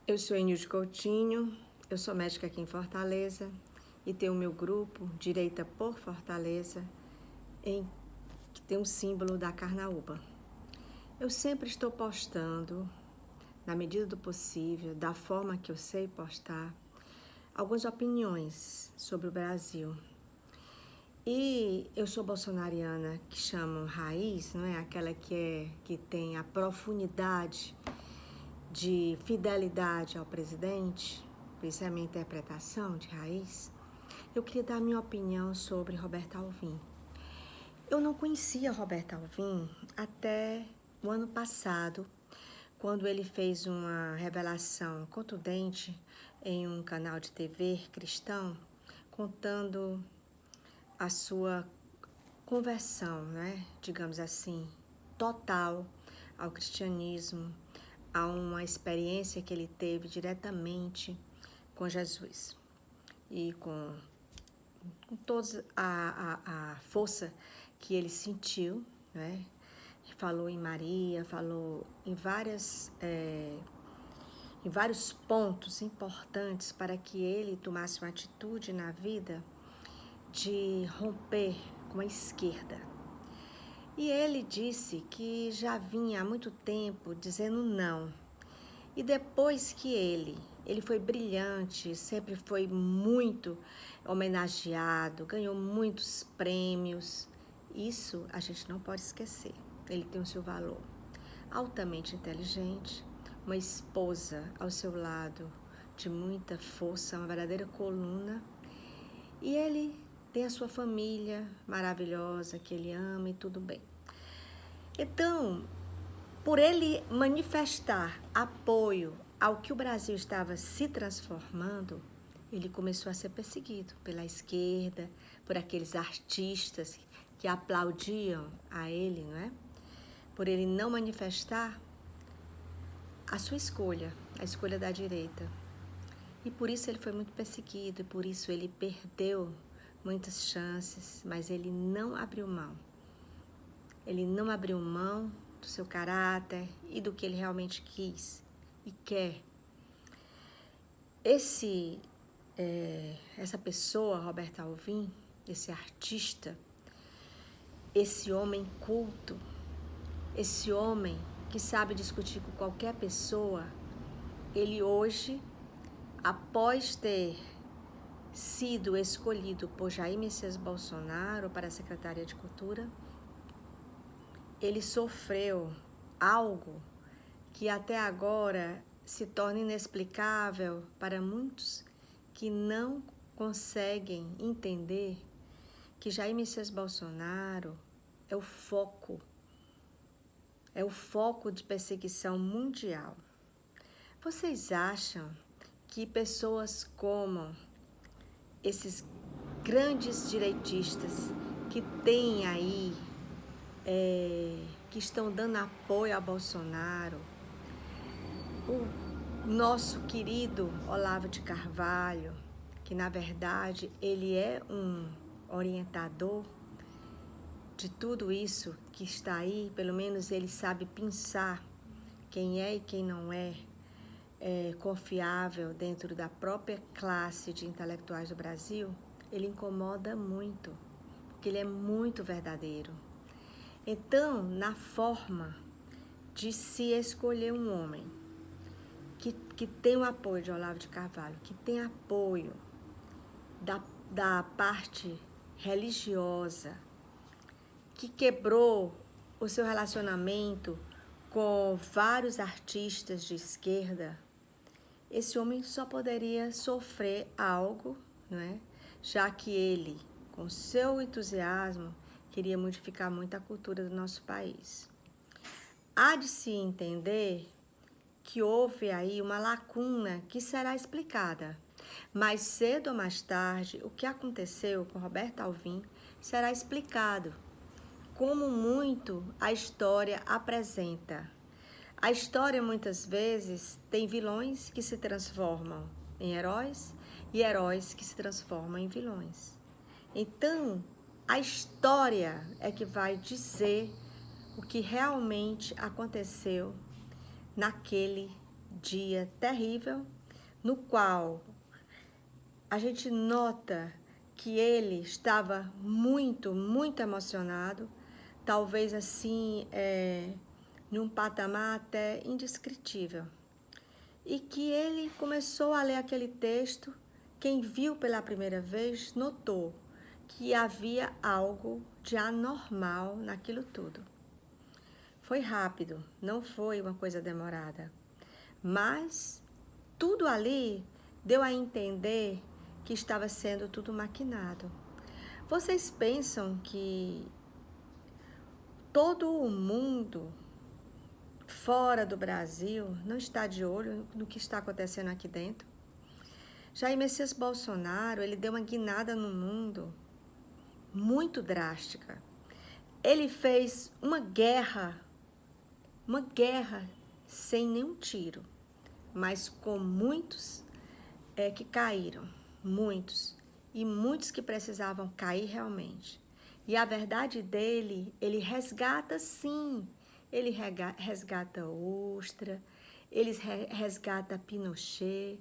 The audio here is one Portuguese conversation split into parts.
Eu sou Enilde Coutinho, eu sou médica aqui em Fortaleza e tenho o meu grupo Direita por Fortaleza, que tem o símbolo da carnaúba. Eu sempre estou postando, na medida do possível, da forma que eu sei postar, algumas opiniões sobre o Brasil. E eu sou bolsonariana, que chamam raiz, não é? Aquela que tem a profundidade de fidelidade ao presidente, isso é a minha interpretação de raiz. Eu queria dar a minha opinião sobre Roberto Alvim. Eu não conhecia Roberto Alvim até o ano passado, quando ele fez uma revelação contundente em um canal de TV cristão, contando a sua conversão, né, digamos assim, total ao cristianismo, a uma experiência que ele teve diretamente com Jesus e com toda a força que ele sentiu, né? Falou em Maria, falou em vários pontos importantes para que ele tomasse uma atitude na vida de romper com a esquerda. E ele disse que já vinha há muito tempo dizendo não. E depois que ele foi brilhante, sempre foi muito homenageado, ganhou muitos prêmios. Isso a gente não pode esquecer. Ele tem o seu valor. Altamente inteligente, uma esposa ao seu lado de muita força, uma verdadeira coluna. E ele tem a sua família maravilhosa, que ele ama e tudo bem. Então, por ele manifestar apoio ao que o Brasil estava se transformando, ele começou a ser perseguido pela esquerda, por aqueles artistas que aplaudiam a ele, não é? Por ele não manifestar a sua escolha, a escolha da direita. E por isso ele foi muito perseguido, e por isso ele perdeu muitas chances, mas ele não abriu mão. Ele não abriu mão do seu caráter e do que ele realmente quis e quer. Essa pessoa, Roberto Alvim, esse artista, esse homem culto, esse homem que sabe discutir com qualquer pessoa, ele hoje, após ter sido escolhido por Jair Messias Bolsonaro para a Secretaria de Cultura, ele sofreu algo que até agora se torna inexplicável para muitos que não conseguem entender que Jair Messias Bolsonaro é o foco de perseguição mundial. Vocês acham que pessoas como esses grandes direitistas que têm aí, que estão dando apoio a Bolsonaro, o nosso querido Olavo de Carvalho, que na verdade ele é um orientador de tudo isso que está aí, pelo menos ele sabe pensar quem é e quem não é, confiável dentro da própria classe de intelectuais do Brasil, ele incomoda muito, porque ele é muito verdadeiro. Então, na forma de se escolher um homem que tem o apoio de Olavo de Carvalho, que tem apoio da parte religiosa, que quebrou o seu relacionamento com vários artistas de esquerda, esse homem só poderia sofrer algo, não é? Já que ele, com seu entusiasmo, queria modificar muito a cultura do nosso país. Há de se entender que houve aí uma lacuna que será explicada. Mais cedo ou mais tarde, o que aconteceu com Roberto Alvim será explicado, como muito a história apresenta. A história muitas vezes tem vilões que se transformam em heróis e heróis que se transformam em vilões. Então, a história é que vai dizer o que realmente aconteceu naquele dia terrível, no qual a gente nota que ele estava muito, muito emocionado, talvez assim, num patamar até indescritível. E que ele começou a ler aquele texto, quem viu pela primeira vez notou que havia algo de anormal naquilo tudo. Foi rápido, não foi uma coisa demorada, mas tudo ali deu a entender que estava sendo tudo maquinado. Vocês pensam que todo o mundo fora do Brasil não está de olho no que está acontecendo aqui dentro? Jair Messias Bolsonaro, ele deu uma guinada no mundo muito drástica. Ele fez uma guerra sem nenhum tiro, mas com muitos que caíram, muitos, e muitos que precisavam cair realmente. E a verdade dele, ele resgata sim, ele resgata Ustra, ele resgata Pinochet,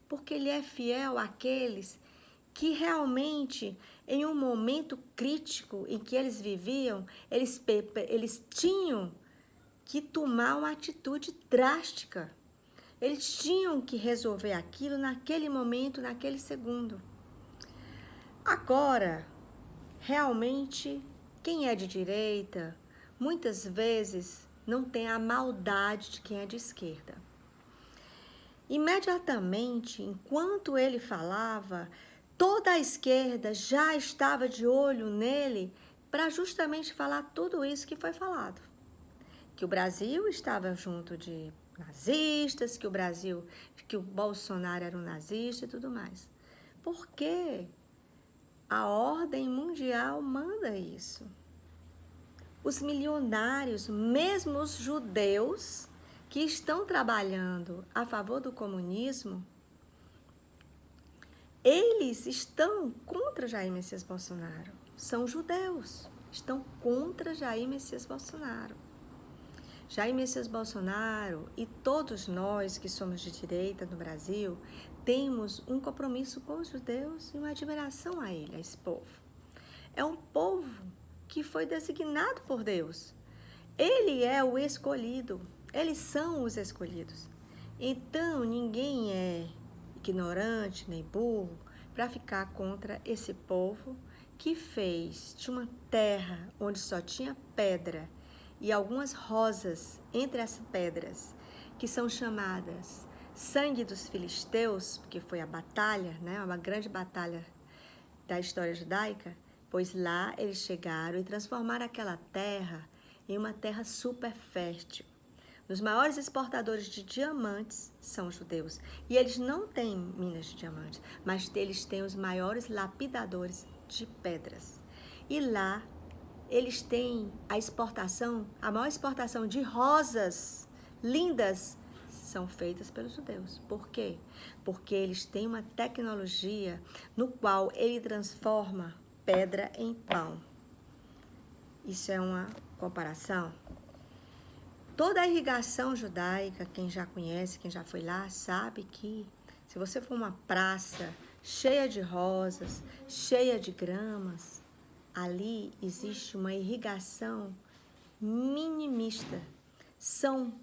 porque ele é fiel àqueles que realmente, em um momento crítico em que eles viviam, eles tinham que tomar uma atitude drástica. Eles tinham que resolver aquilo naquele momento, naquele segundo. Agora, realmente, quem é de direita, muitas vezes não tem a maldade de quem é de esquerda. Imediatamente, enquanto ele falava, toda a esquerda já estava de olho nele para justamente falar tudo isso que foi falado. Que o Brasil estava junto de nazistas, que o Bolsonaro era um nazista e tudo mais. Por quê? A ordem mundial manda isso. Os milionários, mesmo os judeus que estão trabalhando a favor do comunismo, eles estão contra Jair Messias Bolsonaro. São judeus, estão contra Jair Messias Bolsonaro. Jair Messias Bolsonaro e todos nós que somos de direita no Brasil temos um compromisso com os judeus e uma admiração a ele, a esse povo. É um povo que foi designado por Deus. Ele é o escolhido, eles são os escolhidos. Então, ninguém é ignorante nem burro para ficar contra esse povo que fez de uma terra onde só tinha pedra e algumas rosas entre as pedras, que são chamadas sangue dos filisteus, porque foi a batalha, né, uma grande batalha da história judaica, pois lá eles chegaram e transformaram aquela terra em uma terra super fértil. Os maiores exportadores de diamantes são os judeus. E eles não têm minas de diamantes, mas eles têm os maiores lapidadores de pedras. E lá eles têm a maior exportação de rosas lindas são feitas pelos judeus. Por quê? Porque eles têm uma tecnologia no qual ele transforma pedra em pão. Isso é uma comparação. Toda a irrigação judaica, quem já conhece, quem já foi lá, sabe que se você for uma praça cheia de rosas, cheia de gramas, ali existe uma irrigação minimista. São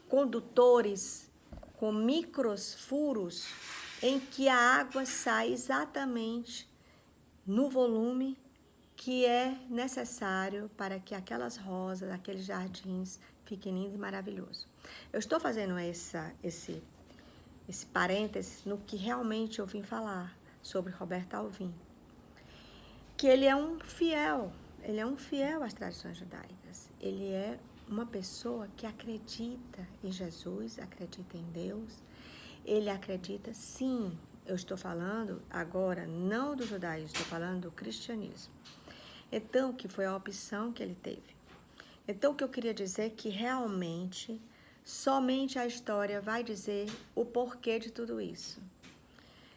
condutores com micros furos em que a água sai exatamente no volume que é necessário para que aquelas rosas, aqueles jardins fiquem lindos e maravilhosos. Eu estou fazendo esse parêntese no que realmente eu vim falar sobre Roberto Alvim, que ele é um fiel às tradições judaicas. Ele é uma pessoa que acredita em Jesus, acredita em Deus. Ele acredita, sim, eu estou falando agora não do judaísmo, estou falando do cristianismo. Então, que foi a opção que ele teve. Então, o que eu queria dizer é que realmente, somente a história vai dizer o porquê de tudo isso.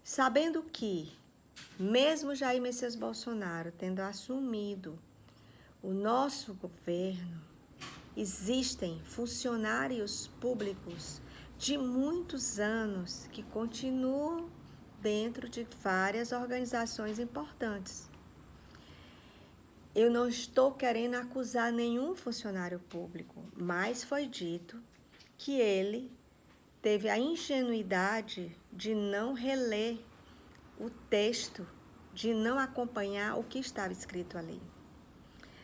Sabendo que, mesmo Jair Messias Bolsonaro tendo assumido o nosso governo, existem funcionários públicos de muitos anos que continuam dentro de várias organizações importantes. Eu não estou querendo acusar nenhum funcionário público, mas foi dito que ele teve a ingenuidade de não reler o texto, de não acompanhar o que estava escrito ali.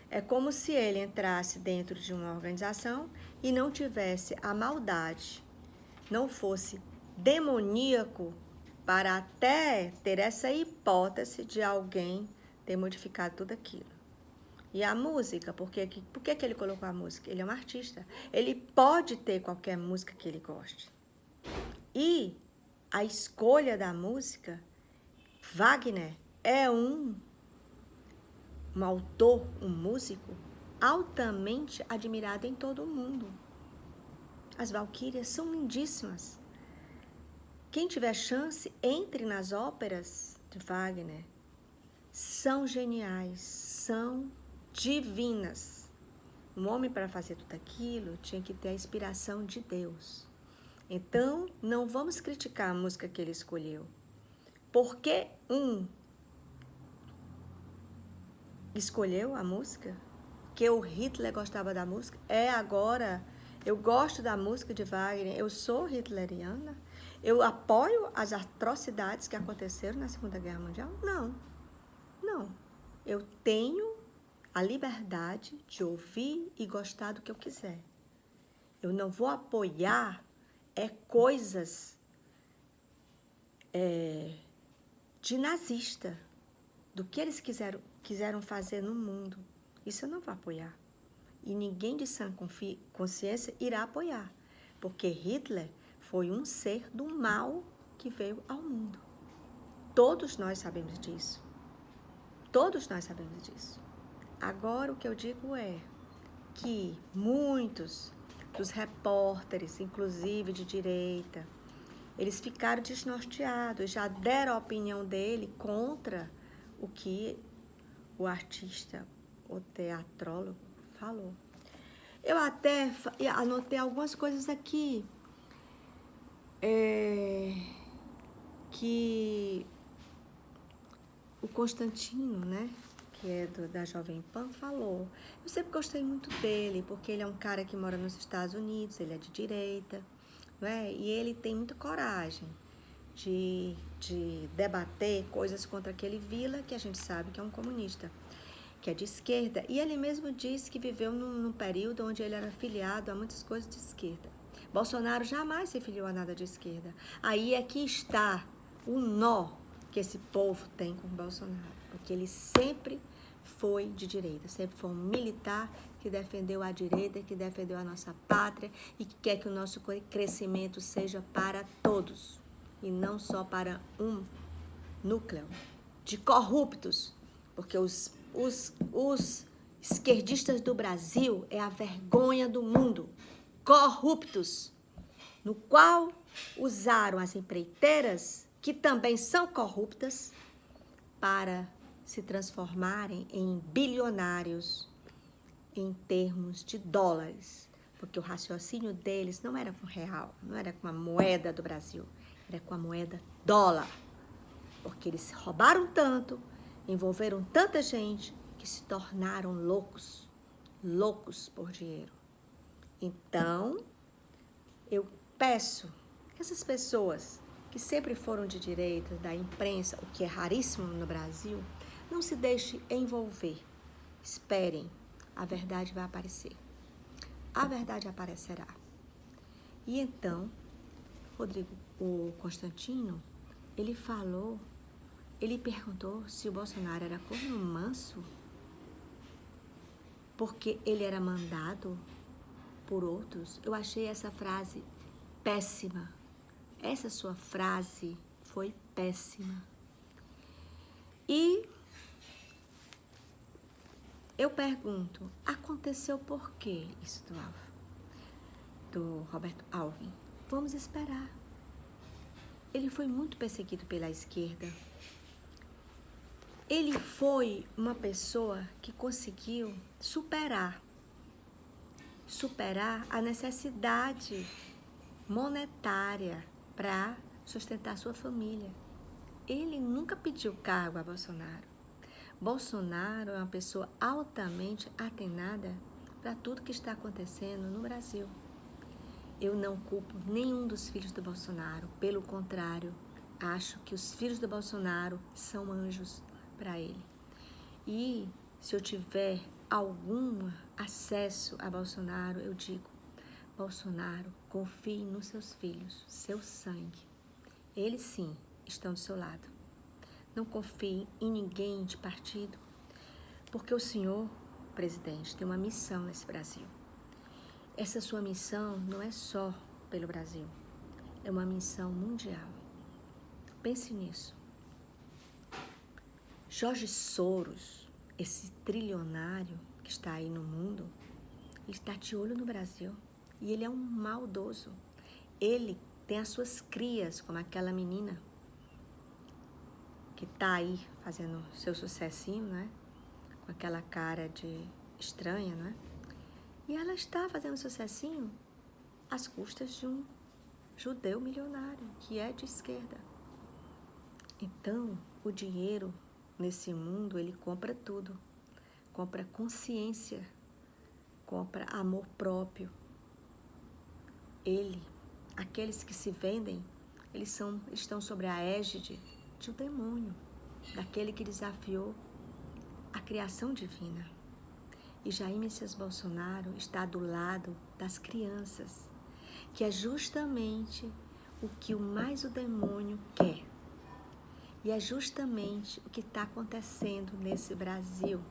É como se ele entrasse dentro de uma organização e não tivesse a maldade, não fosse demoníaco para até ter essa hipótese de alguém ter modificado tudo aquilo. E a música, por que ele colocou a música? Ele é um artista. Ele pode ter qualquer música que ele goste. E a escolha da música, Wagner é um autor, um músico altamente admirado em todo o mundo. As Valquírias são lindíssimas. Quem tiver chance, entre nas óperas de Wagner. São geniais, são divinas. Um homem, para fazer tudo aquilo, tinha que ter a inspiração de Deus. Então, não vamos criticar a música que ele escolheu. Porque escolheu a música? Que o Hitler gostava da música? Agora, eu gosto da música de Wagner, eu sou hitleriana? Eu apoio as atrocidades que aconteceram na Segunda Guerra Mundial? Não. Eu tenho a liberdade de ouvir e gostar do que eu quiser. Eu não vou apoiar coisas de nazista, do que eles quiseram fazer no mundo. Isso eu não vou apoiar. E ninguém de sã consciência irá apoiar, porque Hitler foi um ser do mal que veio ao mundo. Todos nós sabemos disso. Todos nós sabemos disso. Agora, o que eu digo é que muitos dos repórteres, inclusive de direita, eles ficaram desnorteados, já deram a opinião dele contra o que o artista, o teatrólogo, falou. Eu até anotei algumas coisas aqui que o Constantino, né, que é da Jovem Pan, falou. Eu sempre gostei muito dele, porque ele é um cara que mora nos Estados Unidos, ele é de direita, não é? E ele tem muita coragem de debater coisas contra aquele Vila, que a gente sabe que é um comunista, que é de esquerda. E ele mesmo disse que viveu num período onde ele era filiado a muitas coisas de esquerda. Bolsonaro jamais se filiou a nada de esquerda. Aí é que está o nó que esse povo tem com o Bolsonaro, porque ele sempre foi de direita, sempre foi um militar que defendeu a direita, que defendeu a nossa pátria e que quer que o nosso crescimento seja para todos e não só para um núcleo de corruptos, porque os esquerdistas do Brasil é a vergonha do mundo, corruptos, no qual usaram as empreiteiras, que também são corruptas, para se transformarem em bilionários em termos de dólares, porque o raciocínio deles não era com real, não era com a moeda do Brasil, era com a moeda dólar, porque eles roubaram tanto, envolveram tanta gente que se tornaram loucos por dinheiro. Então, eu peço que essas pessoas que sempre foram de direita, da imprensa, o que é raríssimo no Brasil, não se deixem envolver. Esperem, a verdade vai aparecer. A verdade aparecerá. E então, o Constantino, ele perguntou se o Bolsonaro era corno manso, porque ele era mandado por outros. Eu achei essa frase péssima. Essa sua frase foi péssima. E eu pergunto, aconteceu por quê isso do Roberto Alvim? Vamos esperar. Ele foi muito perseguido pela esquerda. Ele foi uma pessoa que conseguiu superar superar a necessidade monetária para sustentar sua família. Ele nunca pediu cargo a Bolsonaro. Bolsonaro é uma pessoa altamente atenada para tudo que está acontecendo no Brasil. Eu não culpo nenhum dos filhos do Bolsonaro, pelo contrário, acho que os filhos do Bolsonaro são anjos para ele. E se eu tiver algum acesso a Bolsonaro, eu digo: Bolsonaro, confie nos seus filhos, seu sangue. Eles sim estão do seu lado. Não confie em ninguém de partido, porque o senhor, presidente, tem uma missão nesse Brasil. Essa sua missão não é só pelo Brasil, é uma missão mundial. Pense nisso. Jorge Soros, esse trilionário que está aí no mundo, ele está de olho no Brasil e ele é um maldoso. Ele tem as suas crias, como aquela menina que está aí fazendo seu sucessinho, né? Com aquela cara de estranha, né? E ela está fazendo sucessinho às custas de um judeu milionário, que é de esquerda. Então, o dinheiro nesse mundo, ele compra tudo. Compra consciência, compra amor próprio. Aqueles que se vendem, eles estão sobre a égide de um demônio, daquele que desafiou a criação divina. E Jair Messias Bolsonaro está do lado das crianças, que é justamente o que mais o demônio quer. E é justamente o que está acontecendo nesse Brasil,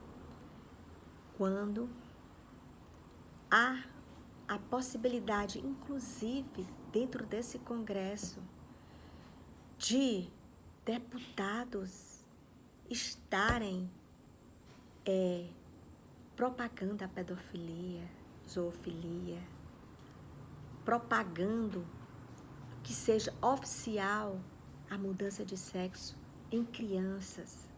quando há a possibilidade, inclusive dentro desse Congresso, de deputados estarem propagando a pedofilia, zoofilia, propagando que seja oficial a mudança de sexo em crianças,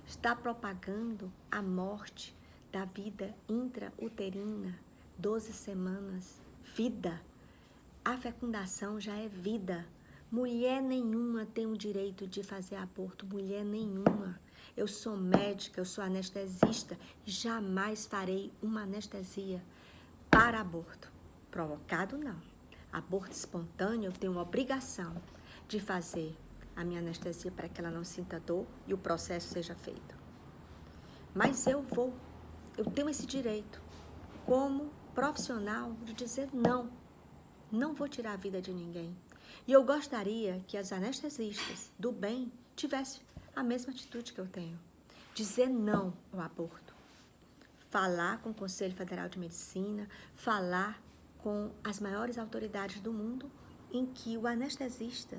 está propagando a morte da vida intrauterina, 12 semanas, vida. A fecundação já é vida. Mulher nenhuma tem o direito de fazer aborto, mulher nenhuma. Eu sou médica, eu sou anestesista, jamais farei uma anestesia para aborto. Provocado, não. Aborto espontâneo, eu tenho obrigação de fazer a minha anestesia para que ela não sinta dor e o processo seja feito. Mas eu tenho esse direito, como profissional, de dizer não. Não vou tirar a vida de ninguém. E eu gostaria que as anestesistas do bem tivessem a mesma atitude que eu tenho. Dizer não ao aborto. Falar com o Conselho Federal de Medicina, falar com as maiores autoridades do mundo, em que o anestesista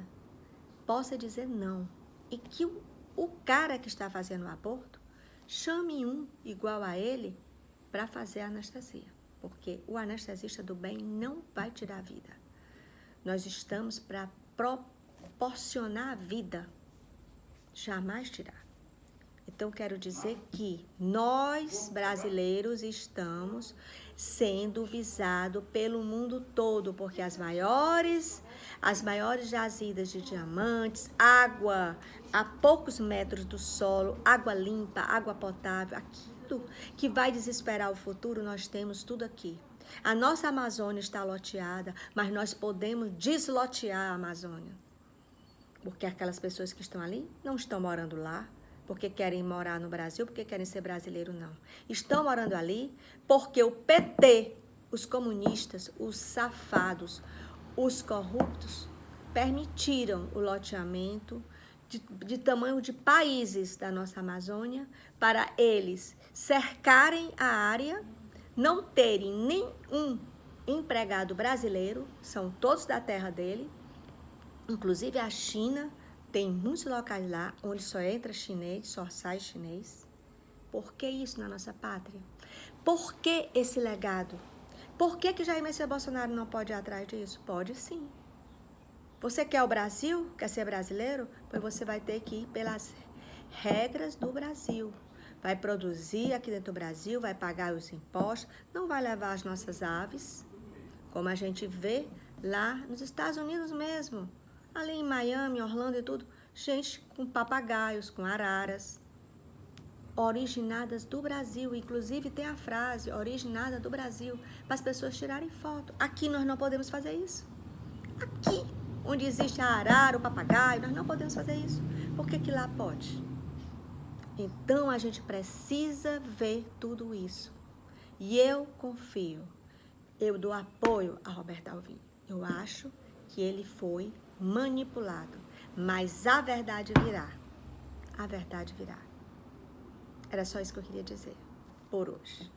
possa dizer não. E que o cara que está fazendo o aborto chame um igual a ele para fazer a anestesia. Porque o anestesista do bem não vai tirar a vida. Nós estamos para proporcionar a vida, jamais tirar. Então, quero dizer que nós, brasileiros, estamos sendo visados pelo mundo todo, porque as maiores jazidas de diamantes, água a poucos metros do solo, água limpa, água potável, aquilo que vai desesperar o futuro, nós temos tudo aqui. A nossa Amazônia está loteada, mas nós podemos deslotear a Amazônia. Porque aquelas pessoas que estão ali não estão morando lá porque querem morar no Brasil, porque querem ser brasileiro, não. Estão morando ali porque o PT, os comunistas, os safados, os corruptos, permitiram o loteamento de tamanho de países da nossa Amazônia para eles cercarem a área, não terem nenhum empregado brasileiro, são todos da terra dele, inclusive a China. Tem muitos locais lá onde só entra chinês, só sai chinês. Por que isso na nossa pátria? Por que esse legado? Por que Jair Messias Bolsonaro não pode ir atrás disso? Pode sim. Você quer o Brasil? Quer ser brasileiro? Pois você vai ter que ir pelas regras do Brasil. vai produzir aqui dentro do Brasil, vai pagar os impostos, não vai levar as nossas aves, como a gente vê lá nos Estados Unidos mesmo, ali em Miami, Orlando e tudo, gente com papagaios, com araras, originadas do Brasil, inclusive tem a frase, originada do Brasil, para as pessoas tirarem foto. Aqui nós não podemos fazer isso. Aqui, onde existe a arara, o papagaio, nós não podemos fazer isso. Por que que lá pode? Então, a gente precisa ver tudo isso. E eu confio, eu dou apoio a Roberto Alvim. Eu acho que ele foi manipulado, mas a verdade virá. A verdade virá. Era só isso que eu queria dizer por hoje.